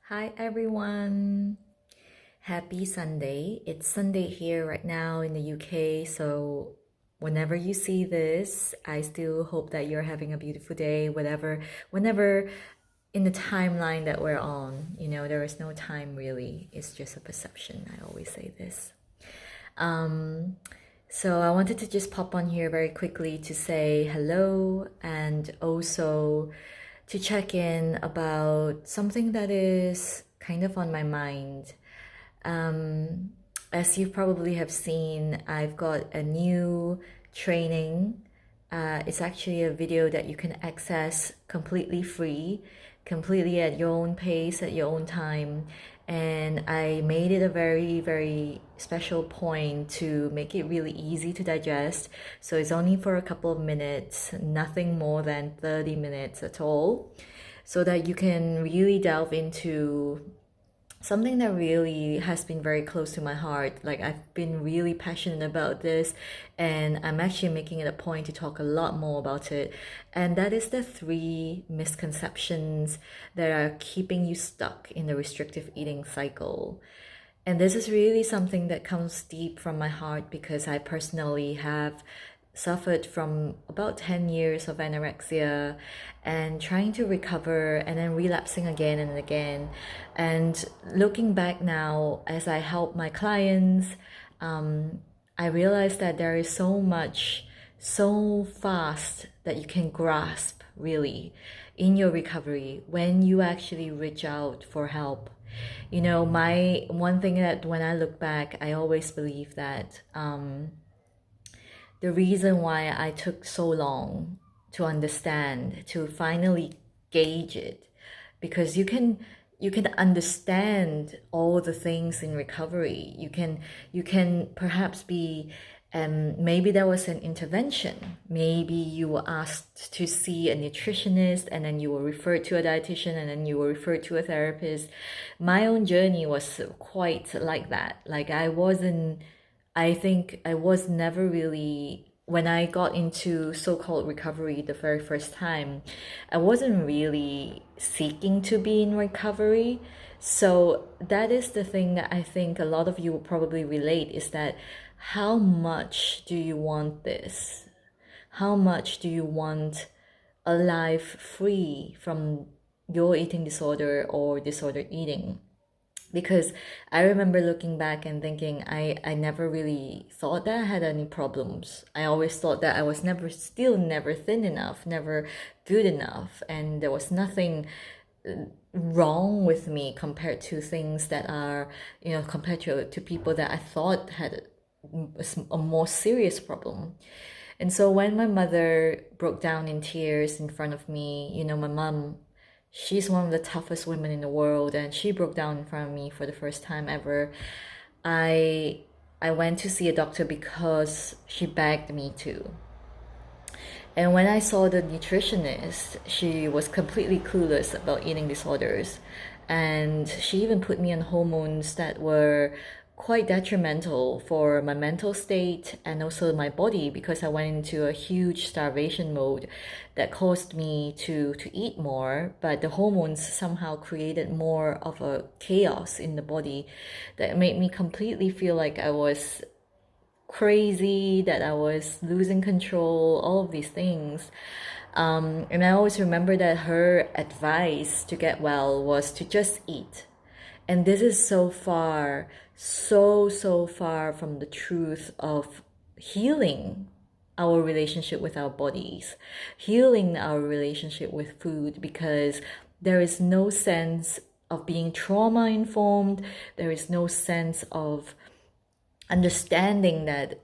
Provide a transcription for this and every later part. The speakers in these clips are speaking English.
Hi everyone. Happy Sunday. It's Sunday here right now in the UK, so whenever you see this, I still hope that you're having a beautiful day, whenever in the timeline that we're on. There is no time really. It's just a perception. I always say this. Um, so I wanted to just pop on here very quickly to say hello and also to check in about something that is kind of on my mind. Um, as you probably have seen, I've got a new training. It's actually a video that you can access completely free, completely at your own pace, at your own time. And I made it a very, very special point to make it really easy to digest. So it's only for a couple of minutes, nothing more than 30 minutes at all, so that you can really delve into something that really has been very close to my heart. Like, I've been really passionate about this, and I'm actually making it a point to talk a lot more about it. And that is the 3 misconceptions that are keeping you stuck in the restrictive eating cycle. And this is really something that comes deep from my heart because I personally have suffered from about 10 years of anorexia and trying to recover and then relapsing again and again. And looking back now, as I help my clients, I realize that there is so much so fast that you can grasp really in your recovery when you actually reach out for help. My one thing that when I look back, I always believe that the reason why I took so long to understand, to finally gauge it, because you can understand all the things in recovery. You can perhaps be maybe there was an intervention. Maybe you were asked to see a nutritionist and then you were referred to a dietitian and then you were referred to a therapist. My own journey was quite like that. Like, I think I was never really, when I got into so-called recovery the very first time, I wasn't really seeking to be in recovery. So that is the thing that I think a lot of you will probably relate, is that how much do you want this? How much do you want a life free from your eating disorder or disordered eating? Because I remember looking back and thinking I never really thought that I had any problems. I always thought that I was never thin enough, never good enough, and there was nothing wrong with me compared to things that are, compared to people that I thought had a more serious problem. And so when my mother broke down in tears in front of me, my mom, she's one of the toughest women in the world, and she broke down in front of me for the first time ever. I I went to see a doctor because she begged me to. And when I saw the nutritionist, she was completely clueless about eating disorders. And she even put me on hormones that were quite detrimental for my mental state and also my body, because I went into a huge starvation mode that caused me to eat more, but the hormones somehow created more of a chaos in the body that made me completely feel like I was crazy, that I was losing control, all of these things. And I always remember that her advice to get well was to just eat. And this is so far, so far from the truth of healing our relationship with our bodies, healing our relationship with food, because there is no sense of being trauma informed. There is no sense of understanding that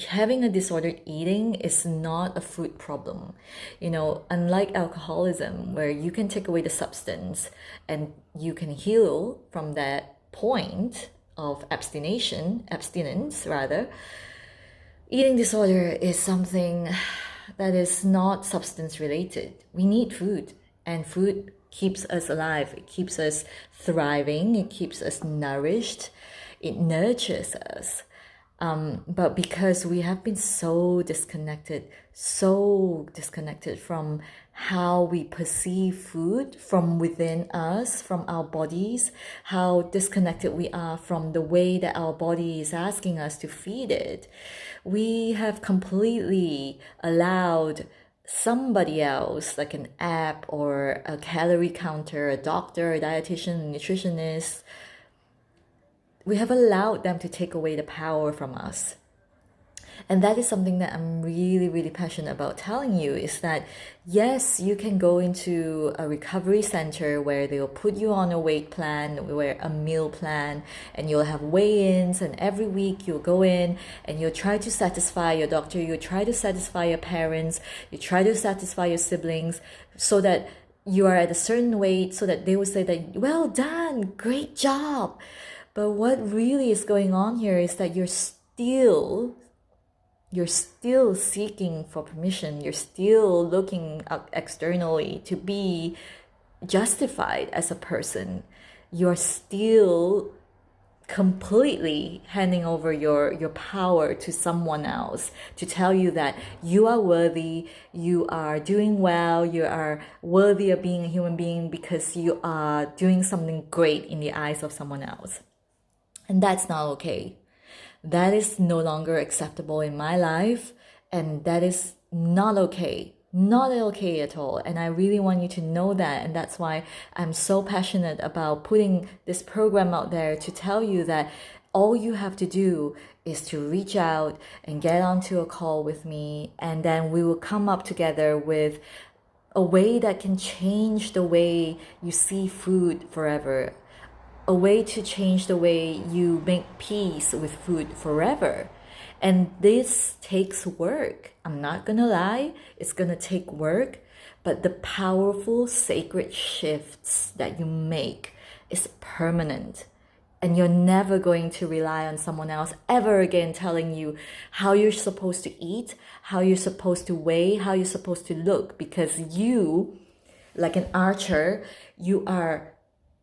having a disordered eating is not a food problem. Unlike alcoholism, where you can take away the substance and you can heal from that point of abstinence rather, eating disorder is something that is not substance related. We need food, and food keeps us alive. It keeps us thriving. It keeps us nourished. It nurtures us. But because we have been so disconnected from how we perceive food from within us, from our bodies, how disconnected we are from the way that our body is asking us to feed it, we have completely allowed somebody else, like an app or a calorie counter, a doctor, a dietitian, a nutritionist, we have allowed them to take away the power from us. And that is something that I'm really, really passionate about telling you, is that yes, you can go into a recovery center where they'll put you on a weight plan, where a meal plan, and you'll have weigh-ins, and every week you'll go in and you'll try to satisfy your doctor, you'll try to satisfy your parents, you try to satisfy your siblings, so that you are at a certain weight, so that they will say that, well done, great job. But what really is going on here is that you're still seeking for permission. You're still looking externally to be justified as a person. You're still completely handing over your power to someone else to tell you that you are worthy, you are doing well, you are worthy of being a human being because you are doing something great in the eyes of someone else. And that's not okay. That is no longer acceptable in my life, and that is not okay. Not okay at all. And I really want you to know that. And that's why I'm so passionate about putting this program out there to tell you that all you have to do is to reach out and get onto a call with me, and then we will come up together with a way that can change the way you see food forever. A way to change the way you make peace with food forever. And this takes work. I'm not gonna lie, it's gonna take work, but the powerful sacred shifts that you make is permanent. And you're never going to rely on someone else ever again telling you how you're supposed to eat, how you're supposed to weigh, how you're supposed to look, because you, like an archer, you are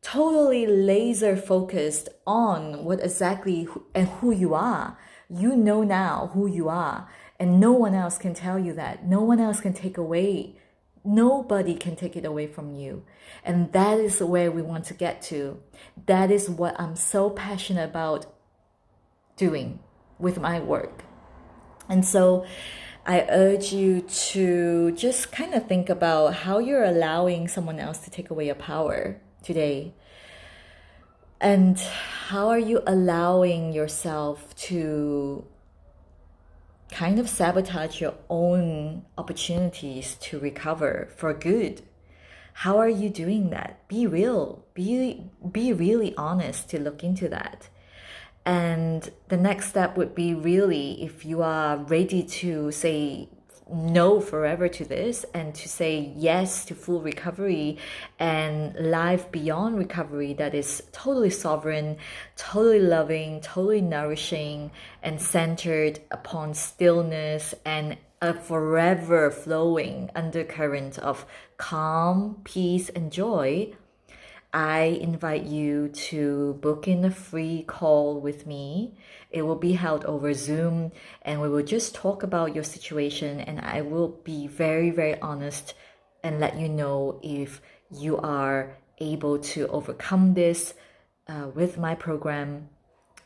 totally laser focused on what exactly and who you are. You know now who you are, and no one else can tell you that. No one else can take away. Nobody can take it away from you. And that is where we want to get to. That is what I'm so passionate about doing with my work. And so I urge you to just kind of think about how you're allowing someone else to take away your power today. And how are you allowing yourself to kind of sabotage your own opportunities to recover for good? How are you doing that? Be real. Be really honest to look into that. And the next step would be, really, if you are ready to say no forever to this and to say yes to full recovery and life beyond recovery that is totally sovereign, totally loving, totally nourishing, and centered upon stillness and a forever flowing undercurrent of calm, peace, and joy, I invite you to book in a free call with me. It will be held over Zoom, and we will just talk about your situation, and I will be very, very honest and let you know if you are able to overcome this with my program,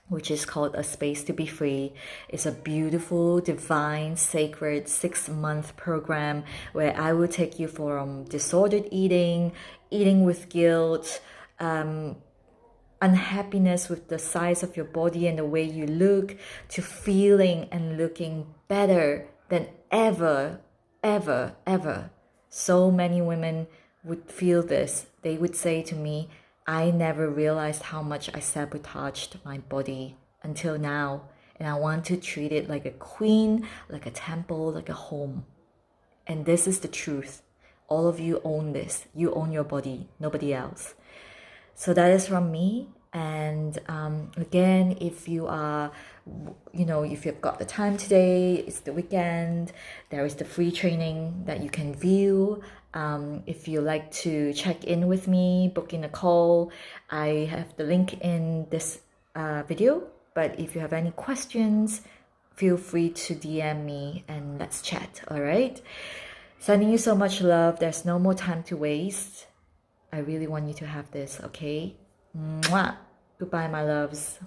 which is called A Space to Be Free. It's a beautiful, divine, sacred 6-month program where I will take you from disordered eating, eating with guilt, unhappiness with the size of your body and the way you look, to feeling and looking better than ever, ever, ever. So many women would feel this. They would say to me, I never realized how much I sabotaged my body until now, and I want to treat it like a queen, like a temple, like a home. And this is the truth. All of you own this. You own your body, nobody else. So that is from me. And again, if you are, if you've got the time today, it's the weekend, there is the free training that you can view. If you like to check in with me, book in a call, I have the link in this video But if you have any questions, feel free to DM me and let's chat, all right? Sending you so much love. There's no more time to waste. I really want you to have this, okay? Mwah! Goodbye, my loves.